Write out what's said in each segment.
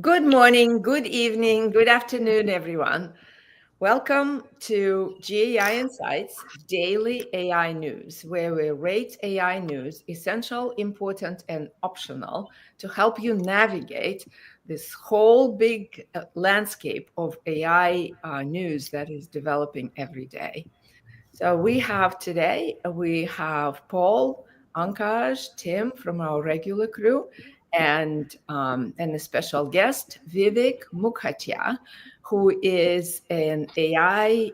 Good morning, good evening, good afternoon, everyone. Welcome to GAI Insights Daily AI News, where we rate AI news essential, important, and optional to help you navigate this whole big landscape of AI news that is developing every day. So we have Paul, Ankaj, Tim from our regular crew, and a special guest, Vivek Mukhatia, who is an AI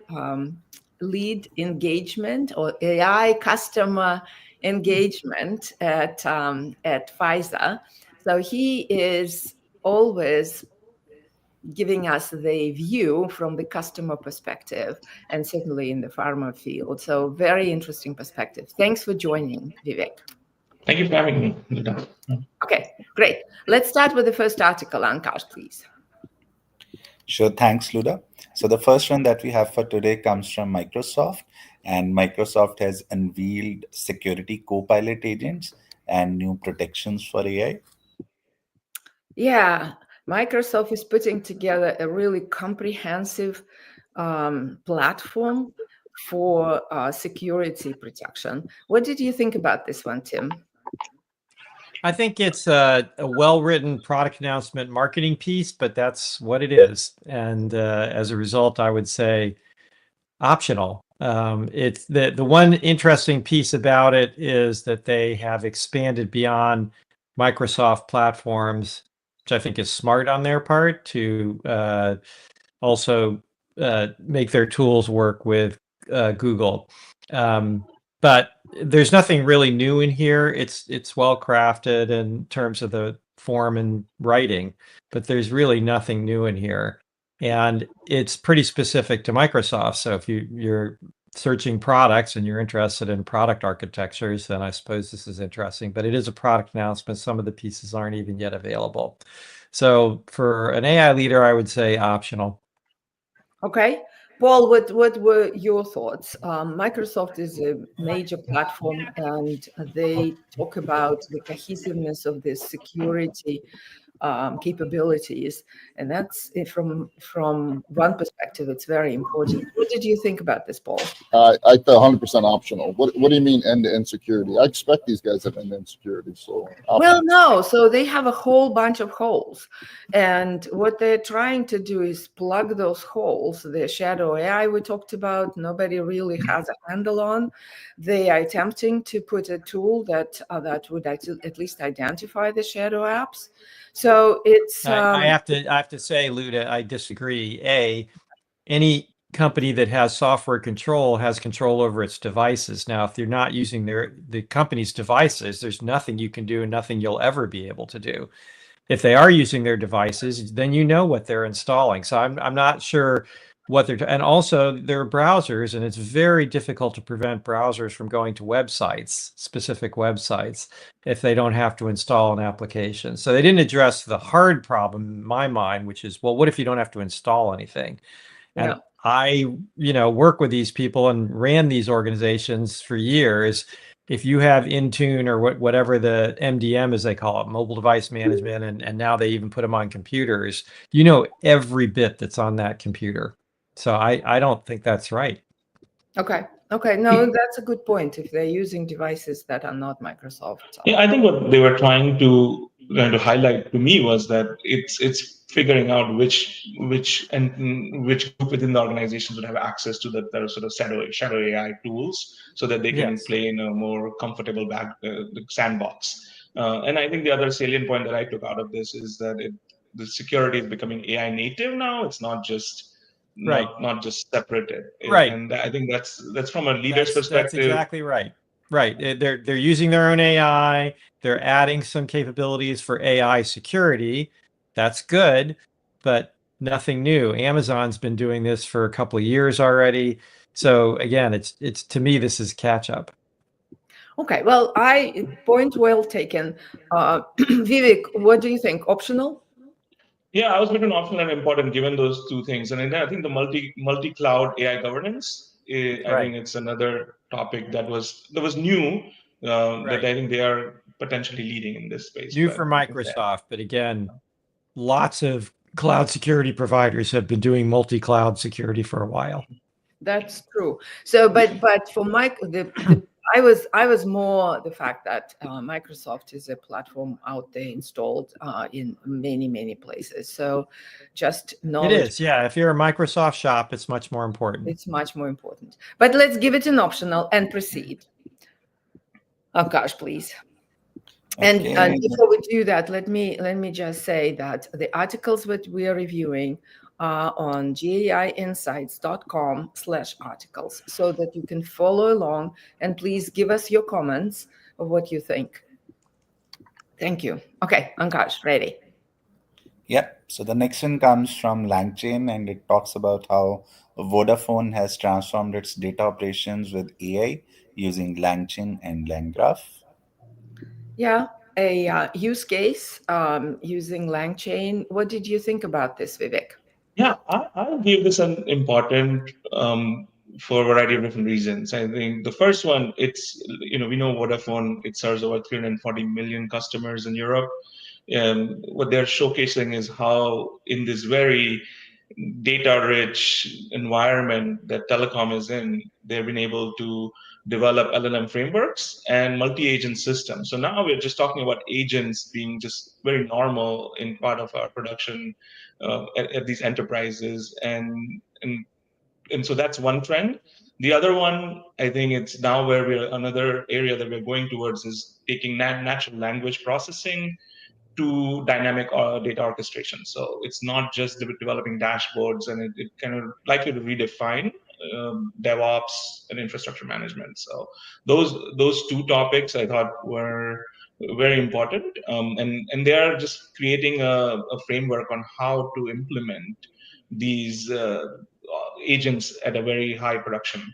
lead engagement or AI customer engagement at Pfizer. So he is always giving us the view from the customer perspective and certainly in the pharma field. So very interesting perspective. Thanks for joining, Vivek. Thank you for having me, Lida. Okay, great. Let's start with the first article, Ankash, please. Sure, thanks, Luda. So the first one that we have for today comes from Microsoft, and Microsoft has unveiled security co-pilot agents and new protections for AI. Yeah, Microsoft is putting together a really comprehensive platform for security protection. What did you think about this one, Tim? I think it's a well-written product announcement marketing piece, but that's what it is. And as a result, I would say optional. It's the one interesting piece about it is that they have expanded beyond Microsoft platforms, which I think is smart on their part to also make their tools work with Google. But there's nothing really new in here. It's well crafted in terms of the form and writing, but there's really nothing new in here. And it's pretty specific to Microsoft. So if you're searching products and you're interested in product architectures, then I suppose this is interesting. But it is a product announcement. Some of the pieces aren't even yet available. So for an AI leader, I would say optional. Okay. Paul, what were your thoughts? Microsoft is a major platform, and they talk about the cohesiveness of the security capabilities, and that's from one perspective, it's very important. What did you think about this, Paul? I thought 100% optional. What do you mean end-to-end security? I expect these guys have end-to-end security. So well, no. So they have a whole bunch of holes, and what they're trying to do is plug those holes. The shadow AI we talked about, nobody really has a handle on. They are attempting to put a tool that would at least identify the shadow apps. So it's. I have to say, Luda, I disagree. Any company that has software control has control over its devices. Now, if you're not using the company's devices, there's nothing you can do and nothing you'll ever be able to do. If they are using their devices, then you know what they're installing. So I'm not sure what they're, and also they're browsers, and it's very difficult to prevent browsers from going to websites, specific websites, if they don't have to install an application. So they didn't address the hard problem in my mind, which is, well, what if you don't have to install anything? And Yeah. I, work with these people and ran these organizations for years. If you have Intune or whatever the MDM, as they call it, mobile device management, and now they even put them on computers, you know every bit that's on that computer. So I don't think that's right. Okay. No, that's a good point. If they're using devices that are not Microsoft. Yeah, I think what they were trying to highlight to me was that it's figuring out which group within the organizations would have access to the sort of shadow AI tools, so that they can play in a more comfortable sandbox. And I think the other salient point that I took out of this is that the security is becoming AI native now. It's not just not just separated. Right. And I think that's from a leader's perspective. That's exactly right. Right. They're using their own AI. They're adding some capabilities for AI security. That's good, but nothing new. Amazon's been doing this for a couple of years already. So again, it's to me, this is catch up. Okay, well, point well taken. Vivek, what do you think? Optional? Yeah, I was between optional and important given those two things. And then I think the multi-cloud AI governance, I think it's another topic that was new, that I think they are potentially leading in this space. New for Microsoft, but again, lots of cloud security providers have been doing multi-cloud security for a while. That's true. So, but for Mike, I was more the fact that Microsoft is a platform out there installed in many places. So, just knowledge. It is, yeah. If you're a Microsoft shop, it's much more important. It's much more important. But let's give it an optional and proceed. Oh gosh, please. Okay. And before we do that, let me just say that the articles that we are reviewing are on gaiinsights.com/articles, so that you can follow along, and please give us your comments of what you think. Thank you. Okay, Ankash, ready. Yeah, so the next one comes from LangChain, and it talks about how Vodafone has transformed its data operations with AI using LangChain and LangGraph. Yeah, a use case using LangChain. What did you think about this, Vivek? Yeah, I give this an important for a variety of different reasons. I think the first one, it's, we know Vodafone, it serves over 340 million customers in Europe. What they're showcasing is how in this very data-rich environment that telecom is in, they've been able to develop LLM frameworks and multi-agent systems. So now we're just talking about agents being just very normal in part of our production at these enterprises, and so that's one trend. The other one, I think it's now where another area that we're going towards is taking natural language processing to dynamic data orchestration. So it's not just developing dashboards, and it kind of likely to redefine DevOps and infrastructure management. So those two topics I thought were very important, and they are just creating a framework on how to implement these agents at a very high production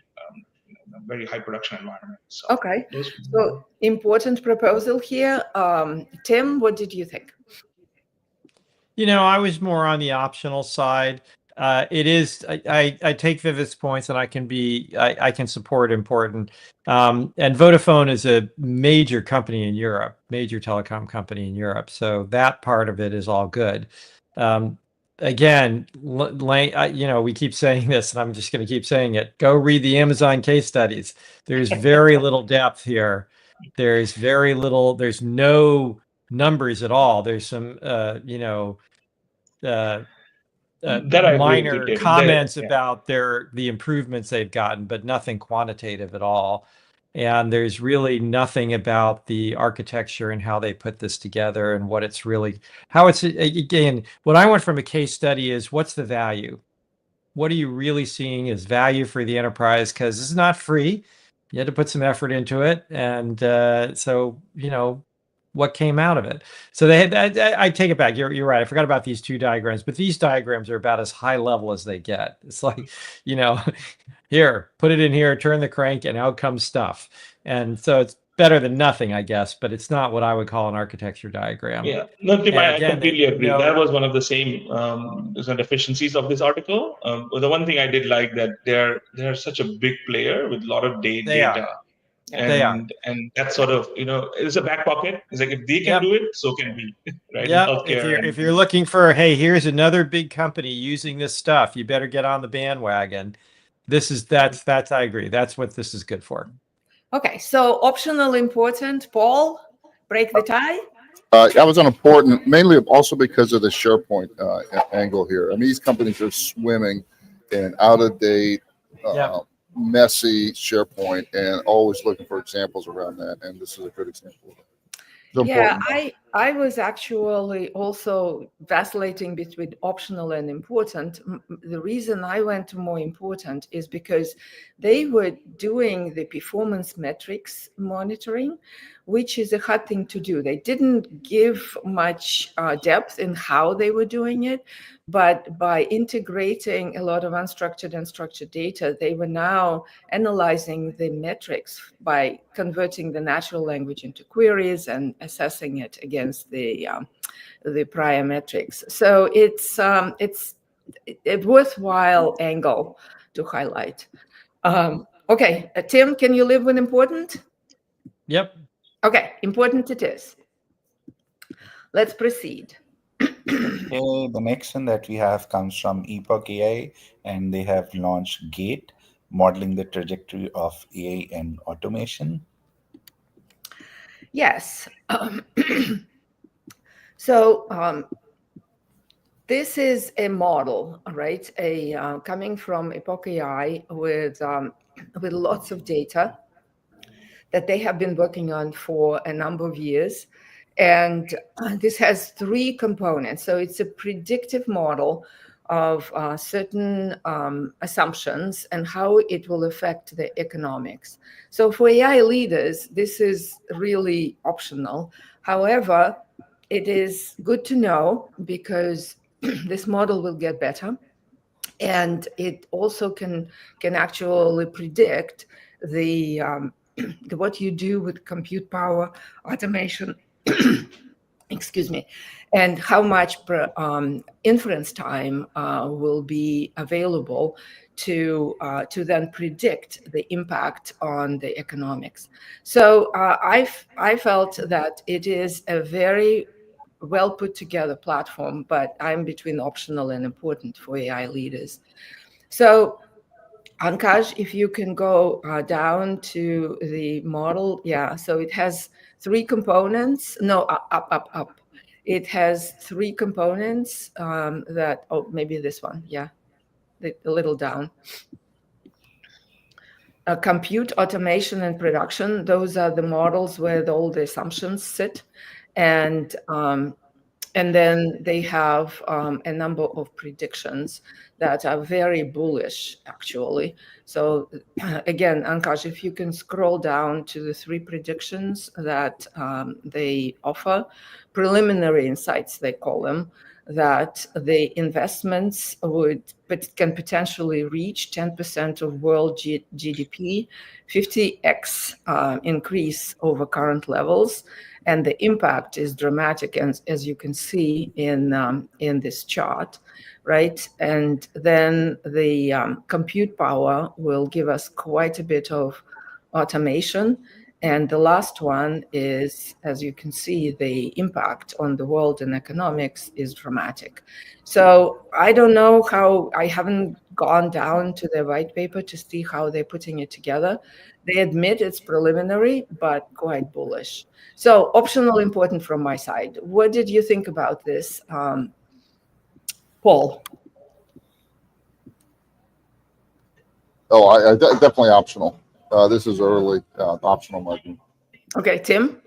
environment. So, okay, so important proposal here. Tim, what did you think? I was more on the optional side. It is, I take Vivek's points, and I can support important. And Vodafone is a major company in Europe, major telecom company in Europe. So that part of it is all good. Again, we keep saying this, and I'm just going to keep saying it. Go read the Amazon case studies. There's very little depth here. There's very little, there's no numbers at all. There's some, minor comments about the improvements they've gotten, but nothing quantitative at all. And there's really nothing about the architecture and how they put this together and what it's really, how it's, again, what I want from a case study is what's the value? What are you really seeing as value for the enterprise? Because this is not free. You had to put some effort into it. And so, what came out of it. So they had, I take it back. You're right. I forgot about these two diagrams, but these diagrams are about as high level as they get. It's like, here, put it in here, turn the crank, and out comes stuff. And so it's better than nothing, I guess, but it's not what I would call an architecture diagram. Yeah, no, Tim, I completely agree. That was one of the same deficiencies of this article. The one thing I did like that they're such a big player with a lot of data. And that's sort of, it's a back pocket. It's like, if they can do it, so can we, right? Yeah. If you're looking for, hey, here's another big company using this stuff, you better get on the bandwagon. That's I agree. That's what this is good for. Okay, so optional important. Paul, break the tie. That was an important, mainly also because of the SharePoint angle here. I mean, these companies are swimming in out-of-date, messy SharePoint, and always looking for examples around that. And this is a good example of it. Yeah, I was actually also vacillating between optional and important. The reason I went to more important is because they were doing the performance metrics monitoring, which is a hard thing to do. They didn't give much depth in how they were doing it, but by integrating a lot of unstructured and structured data, they were now analyzing the metrics by converting the natural language into queries and assessing it against the prior metrics. So it's a worthwhile angle to highlight. Okay, Tim, can you live with important? Yep. Okay, important it is. Let's proceed. Okay, the next one that we have comes from Epoch AI, and they have launched GATE, modeling the trajectory of AI and automation. Yes. So this is a model, right? Coming from Epoch AI with lots of data that they have been working on for a number of years. And this has three components. So it's a predictive model of certain assumptions and how it will affect the economics. So for AI leaders, this is really optional. However, it is good to know because this model will get better. And it also can actually predict the what you do with compute power, automation, excuse me, and how much inference time will be available to then predict the impact on the economics. So I felt that it is a very well put together platform, but I'm between optional and important for AI leaders. So Ankaj, if you can go down to the model. Yeah, so it has three components. No, up. It has three components that, oh, maybe this one. Yeah, a little down. Compute, automation, and production. Those are the models where all the assumptions sit. And then they have a number of predictions that are very bullish, actually. So again, Ankash, if you can scroll down to the three predictions that they offer, preliminary insights, they call them, that the investments can potentially reach 10% of world GDP, 50x increase over current levels. And the impact is dramatic, as you can see in this chart, right? And then the compute power will give us quite a bit of automation. And the last one is, as you can see, the impact on the world and economics is dramatic. So I don't know how, I haven't gone down to the white paper to see how they're putting it together. They admit it's preliminary, but quite bullish. So optional, important from my side. What did you think about this, Paul? Oh, I definitely optional. This is early optional marketing. Okay, Tim?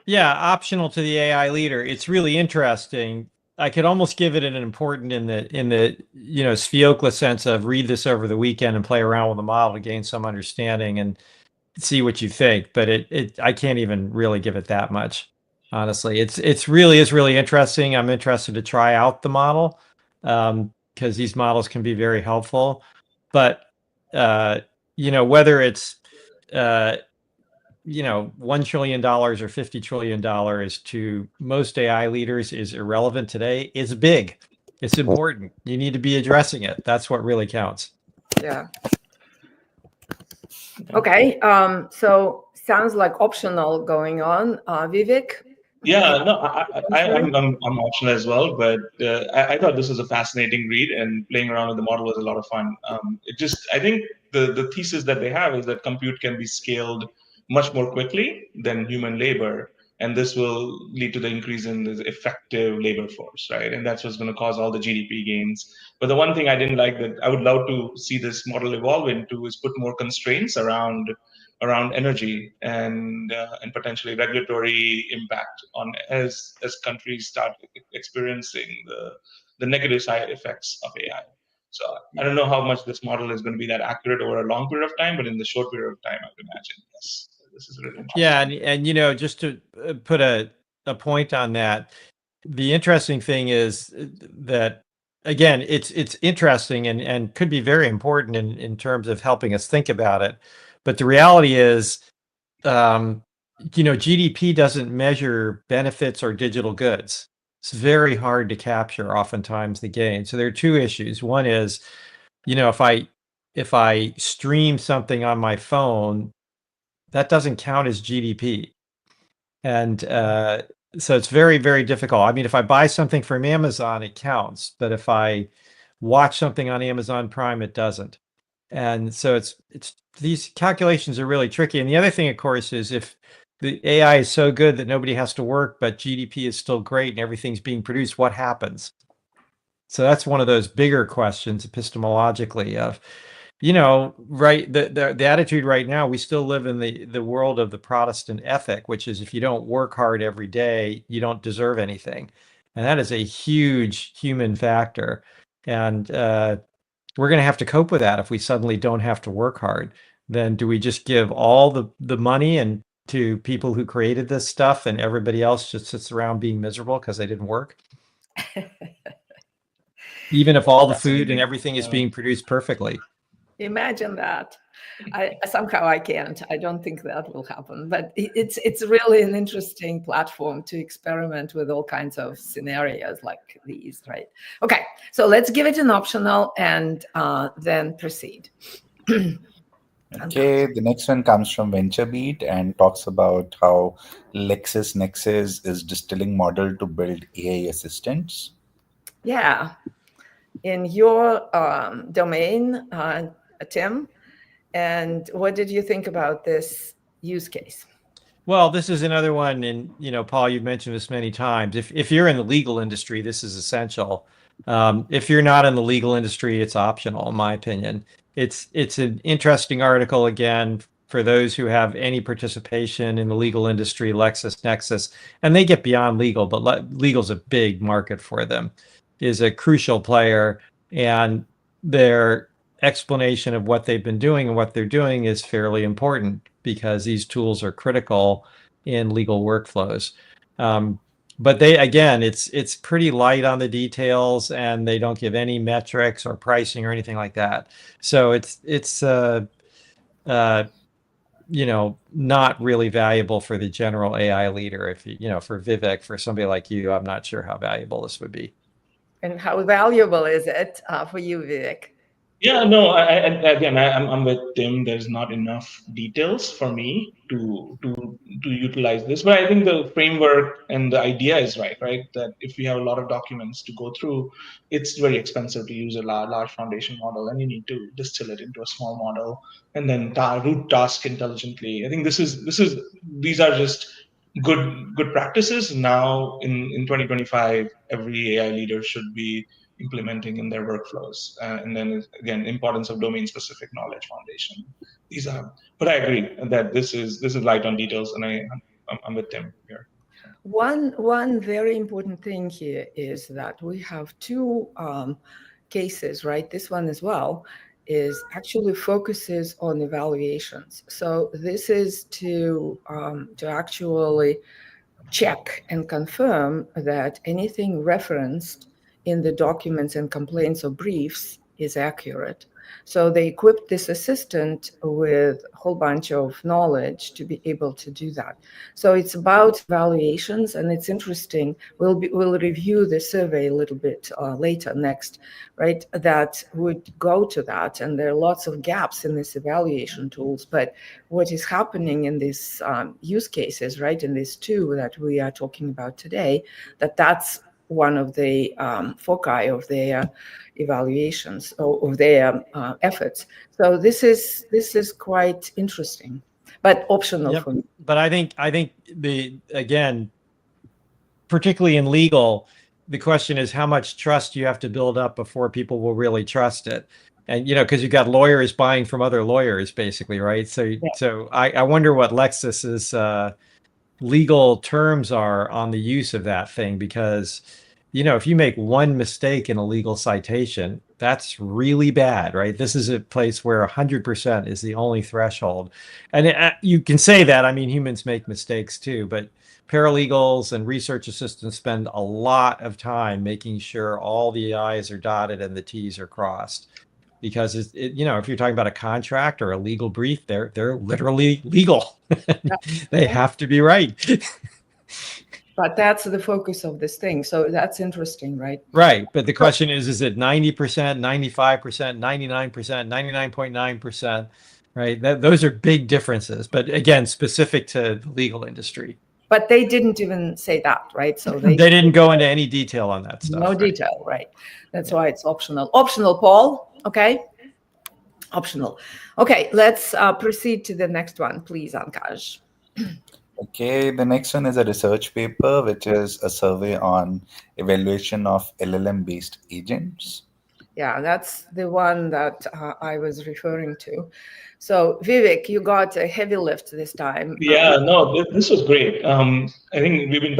Yeah, optional to the AI leader. It's really interesting. I could almost give it an important in the Sfiokla sense of read this over the weekend and play around with the model to gain some understanding and see what you think. But I can't even really give it that much, honestly. It's really interesting. I'm interested to try out the model because these models can be very helpful. But whether it's $1 trillion or $50 trillion to most AI leaders is irrelevant today. It's big. It's important. You need to be addressing it. That's what really counts. Yeah. Okay. So sounds like optional going on. Vivek? Yeah, no, I'm optional as well, but I thought this was a fascinating read, and playing around with the model was a lot of fun. I think the thesis that they have is that compute can be scaled much more quickly than human labor, and this will lead to the increase in the effective labor force, right? And that's what's going to cause all the GDP gains. But the one thing I didn't like that I would love to see this model evolve into is put more constraints around energy and potentially regulatory impact on as countries start experiencing the negative side effects of AI. So I don't know how much this model is going to be that accurate over a long period of time, but in the short period of time, I would imagine yes, this is really interesting. Yeah, and just to put a point on that, the interesting thing is that again, it's interesting and could be very important in terms of helping us think about it. But the reality is, GDP doesn't measure benefits or digital goods. It's very hard to capture oftentimes the gain. So there are two issues. One is, if I stream something on my phone, that doesn't count as GDP. And So it's very, very difficult. I mean, if I buy something from Amazon, it counts, but if I watch something on Amazon Prime, it doesn't. And so it's these calculations are really tricky. And the other thing, of course, is if the AI is so good that nobody has to work, but GDP is still great and everything's being produced, what happens? So that's one of those bigger questions epistemologically of, right, the attitude right now, we still live in the world of the Protestant ethic, which is if you don't work hard every day, you don't deserve anything. And that is a huge human factor. And we're going to have to cope with that if we suddenly don't have to work hard. Then do we just give all the money and to people who created this stuff and everybody else just sits around being miserable because they didn't work? Even if all the food and everything is being produced perfectly. Imagine that. I can't. I don't think that will happen. But it's really an interesting platform to experiment with all kinds of scenarios like these, right? Okay, so let's give it an optional and then proceed. Okay, the next one comes from VentureBeat and talks about how LexisNexis is distilling model to build AI assistants. Yeah. In your domain, Tim, and what did you think about this use case? Well, this is another one, and Paul, you've mentioned this many times. If you're in the legal industry, this is essential. If you're not in the legal industry, it's optional, in my opinion. It's an interesting article again for those who have any participation in the legal industry, LexisNexis, and they get beyond legal, but legal's a big market for them, is a crucial player, and their explanation of what they've been doing and what they're doing is fairly important because these tools are critical in legal workflows. But it's pretty light on the details, and they don't give any metrics or pricing or anything like that. So it's not really valuable for the general AI leader. If for Vivek, for somebody like you, I'm not sure how valuable this would be. And how valuable is it for you, Vivek? Yeah, no, I'm with Tim. There's not enough details for me to utilize this, but I think the framework and the idea is right? That if we have a lot of documents to go through, it's very expensive to use a large foundation model, and you need to distill it into a small model and then route task intelligently. I think these are just good practices. Now in 2025, every AI leader should be implementing in their workflows. And then again, importance of domain-specific knowledge foundation. These are, but I agree that this is light on details, and I'm with Tim here. One very important thing here is that we have two cases, right? This one as well is actually focuses on evaluations. So this is to actually check and confirm that anything referenced in the documents and complaints or briefs is accurate. So they equipped this assistant with a whole bunch of knowledge to be able to do that. So it's about evaluations, and it's interesting. We'll review the survey a little bit later next, right? That would go to that, and there are lots of gaps in these evaluation tools. But what is happening in these use cases, right, in these two that we are talking about today, that's one of the foci of their evaluations or of their efforts. So this is quite interesting, but optional for me. But I think again, particularly in legal, the question is how much trust you have to build up before people will really trust it. And because you've got lawyers buying from other lawyers, basically, right? So I wonder what Lexis's legal terms are on the use of that thing, because if you make one mistake in a legal citation, that's really bad, right? This is a place where 100% is the only threshold. And you can say that, I mean, humans make mistakes too, but paralegals and research assistants spend a lot of time making sure all the I's are dotted and the T's are crossed. Because if you're talking about a contract or a legal brief, they're literally legal. They have to be right. But that's the focus of this thing. So that's interesting, right? Right. But the question is it 90%, 95%, 99%, 99.9%, right? Those are big differences. But again, specific to the legal industry. But they didn't even say that, right? So they didn't go into any detail on that stuff. No detail, right? That's why it's optional. Optional, Paul. Okay. Optional. Okay, let's proceed to the next one, please, Ankaj. Okay, the next one is a research paper, which is a survey on evaluation of LLM-based agents. Yeah, that's the one that I was referring to. So, Vivek, you got a heavy lift this time. Yeah, no, this was great. I think we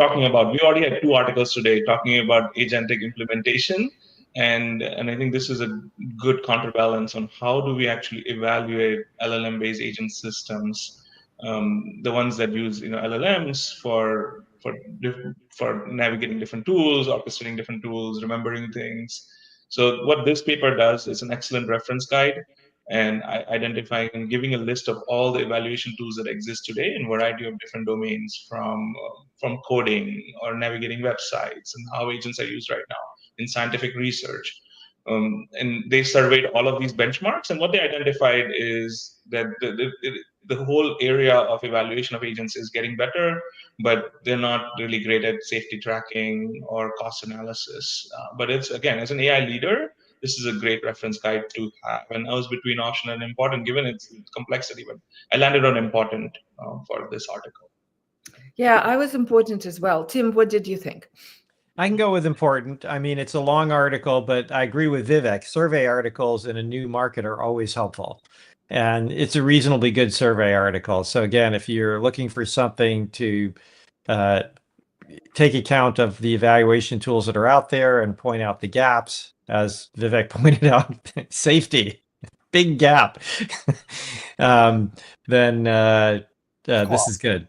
already had 2 articles today talking about agentic implementation. And I think this is a good counterbalance on how do we actually evaluate LLM-based agent systems, the ones that use LLMs for navigating different tools, orchestrating different tools, remembering things. So what this paper does is an excellent reference guide and identifying and giving a list of all the evaluation tools that exist today in a variety of different domains, from coding or navigating websites, and how agents are used right now in scientific research. And they surveyed all of these benchmarks, and what they identified is that the whole area of evaluation of agents is getting better, but they're not really great at safety tracking or cost analysis. But it's, again, as an AI leader, this is a great reference guide to have. And I was between optional and important given its complexity, but I landed on important for this article. Yeah, I was important as well. Tim, what did you think? I can go with important. I mean, it's a long article, but I agree with Vivek. Survey articles in a new market are always helpful. And it's a reasonably good survey article. So again, if you're looking for something to take account of the evaluation tools that are out there and point out the gaps, as Vivek pointed out, safety, big gap, then this is good.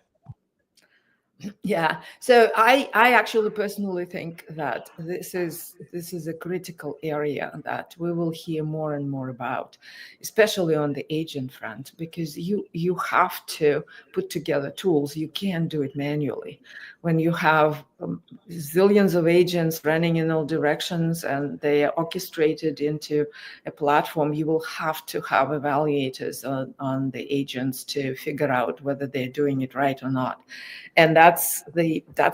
Yeah, so I actually personally think that this is a critical area that we will hear more and more about, especially on the agent front, because you have to put together tools. You can't do it manually. When you have zillions of agents running in all directions and they are orchestrated into a platform, you will have to have evaluators on the agents to figure out whether they're doing it right or not. And that's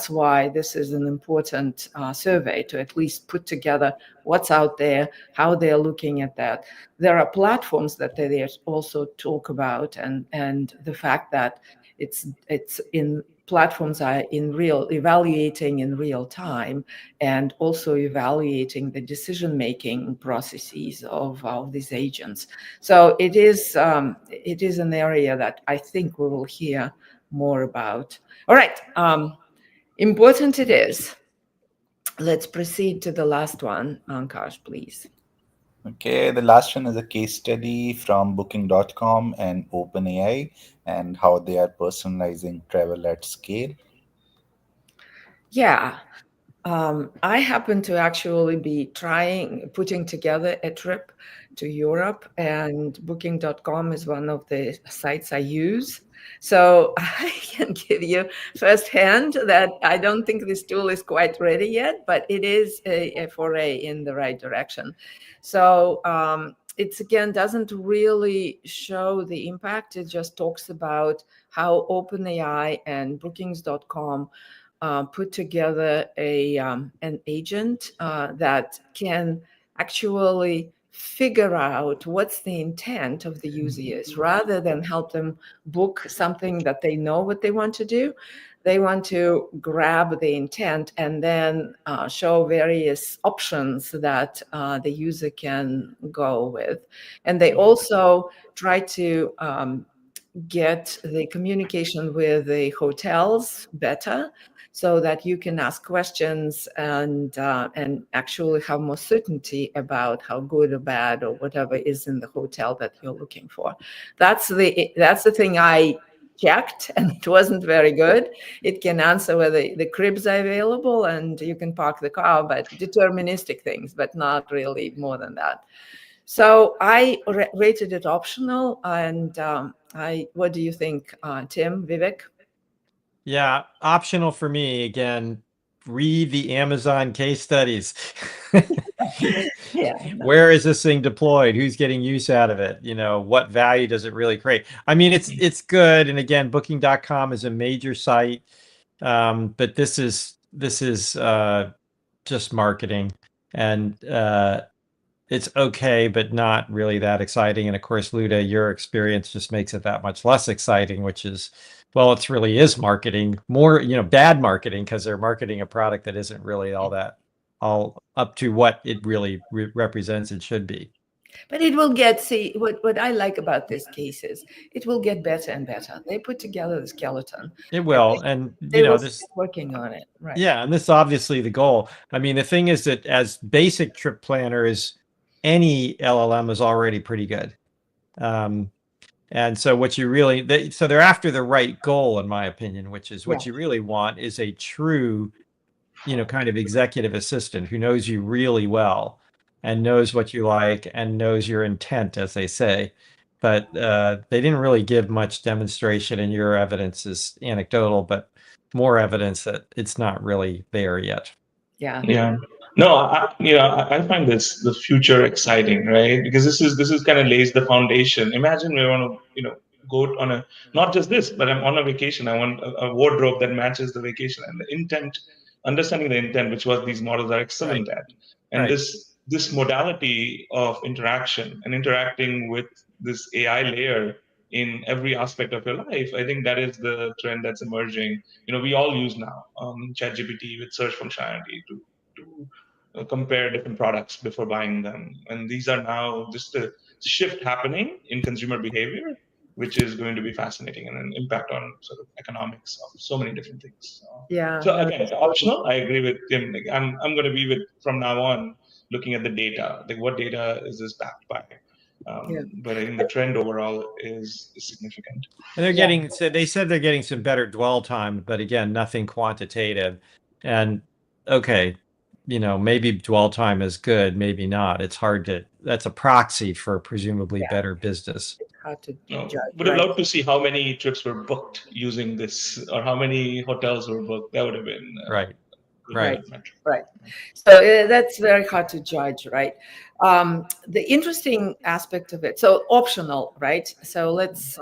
why this is an important survey, to at least put together what's out there, how they're looking at that. There are platforms that they also talk about, and the fact that it's in platforms are evaluating in real time, and also evaluating the decision-making processes of these agents. So it is an area that I think we will hear more about. All right, important it is. Let's proceed to the last one. Ankash, please. Okay, the last one is a case study from booking.com and OpenAI and how they are personalizing travel at scale. Yeah, I happen to actually be putting together a trip to Europe, and booking.com is one of the sites I use. So I can give you firsthand that I don't think this tool is quite ready yet, but it is a foray in the right direction. So it, again, doesn't really show the impact. It just talks about how OpenAI and bookings.com put together an agent that can actually figure out what's the intent of the users, rather than help them book something that they know what they want to do. They want to grab the intent and then show various options that the user can go with. And they also try to get the communication with the hotels better, so that you can ask questions and actually have more certainty about how good or bad or whatever is in the hotel that you're looking for. That's the thing I checked, and it wasn't very good. It can answer whether the cribs are available and you can park the car, but deterministic things, but not really more than that. So I rated it optional. And what do you think, Tim, Vivek? Yeah, optional for me. Again, read the Amazon case studies. Yeah. Where is this thing deployed? Who's getting use out of it? What value does it really create? I mean, it's good. And again, booking.com is a major site. But this is just marketing, and it's okay, but not really that exciting. And of course, Luda, your experience just makes it that much less exciting, which is, well, it really is marketing, more, bad marketing, because they're marketing a product that isn't really all up to what it really represents and should be. But it will get, see, what I like about this case is it will get better and better. They put together the skeleton. It will, and They will this keep working on it, right? Yeah, and this is obviously the goal. I mean, the thing is that as basic trip planners, any LLM is already pretty good. And so what you really, so they're after the right goal, in my opinion, which is what you really want is a true, kind of executive assistant who knows you really well and knows what you like and knows your intent, as they say. But they didn't really give much demonstration, and your evidence is anecdotal, but more evidence that it's not really there yet. Yeah. No, I find the future exciting, right? Because this is kind of lays the foundation. Imagine we want to, go on a, not just this, but I'm on a vacation. I want a wardrobe that matches the vacation, and the intent, understanding the intent, which what these models are excellent at. And this modality of interaction and interacting with this AI layer in every aspect of your life, I think that is the trend that's emerging. We all use now ChatGPT with search functionality to compare different products before buying them, and these are now just a shift happening in consumer behavior, which is going to be fascinating and an impact on sort of economics of so many different things. So again, optional. I agree with Tim. Like, I'm going to be with from now on looking at the data. Like, what data is this backed by? But I think the trend overall is significant. And they're getting, so they said they're getting some better dwell time, but again, nothing quantitative. And okay, maybe dwell time is good, maybe not. It's hard to, that's a proxy for presumably better business. It's hard to judge. Would have loved to see how many trips were booked using this, or how many hotels were booked. That would have been right. So that's very hard to judge, right? The interesting aspect of it, so optional, right? So let's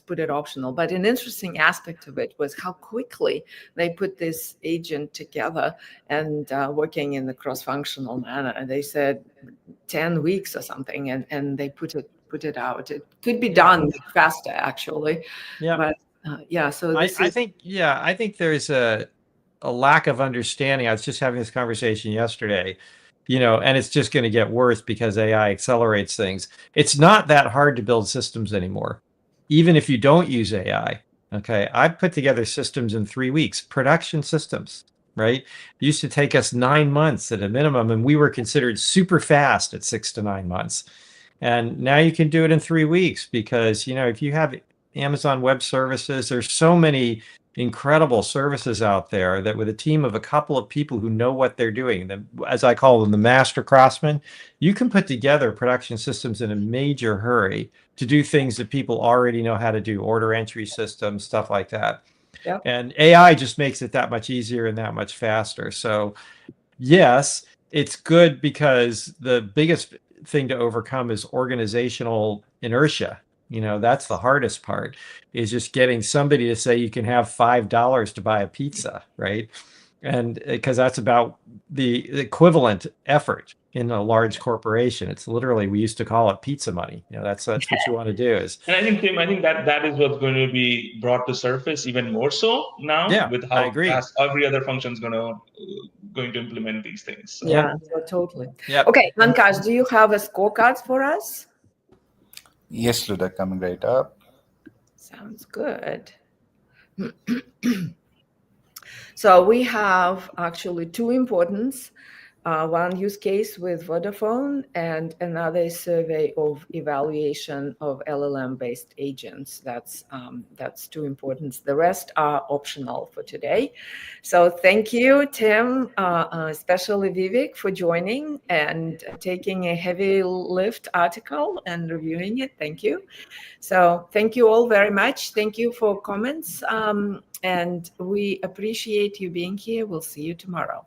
put it optional. But an interesting aspect of it was how quickly they put this agent together and working in the cross-functional manner. And they said 10 weeks or something, and they put it out. It could be done faster, actually. Yeah. But so this I think there's a lack of understanding. I was just having this conversation yesterday, and it's just going to get worse because AI accelerates things. It's not that hard to build systems anymore, even if you don't use AI. Okay. I've put together systems in 3 weeks, production systems, right? It used to take us 9 months at a minimum, and we were considered super fast at 6 to 9 months. And now you can do it in 3 weeks because, if you have Amazon Web Services, there's so many incredible services out there that with a team of a couple of people who know what they're doing, as I call them, the master craftsmen, you can put together production systems in a major hurry to do things that people already know how to do, order entry systems, stuff like that. Yep. And AI just makes it that much easier and that much faster. So yes, it's good because the biggest thing to overcome is organizational inertia. That's the hardest part, is just getting somebody to say you can have $5 to buy a pizza, right? And because that's about the equivalent effort in a large corporation. It's literally, we used to call it pizza money. That's what you want to do is. And I think, Tim, that is what's going to be brought to surface even more so now, with how fast every other function is going to implement these things. So. Yeah, totally. Yeah. Okay, Pankaj, do you have a scorecard for us? Yes, Luda, coming right up. Sounds good. So we have actually 2 importance. One use case with Vodafone and another survey of evaluation of LLM-based agents. That's 2 importance. The rest are optional for today. So thank you, Tim, especially Vivek, for joining and taking a heavy lift article and reviewing it. Thank you. So thank you all very much. Thank you for comments. And we appreciate you being here. We'll see you tomorrow.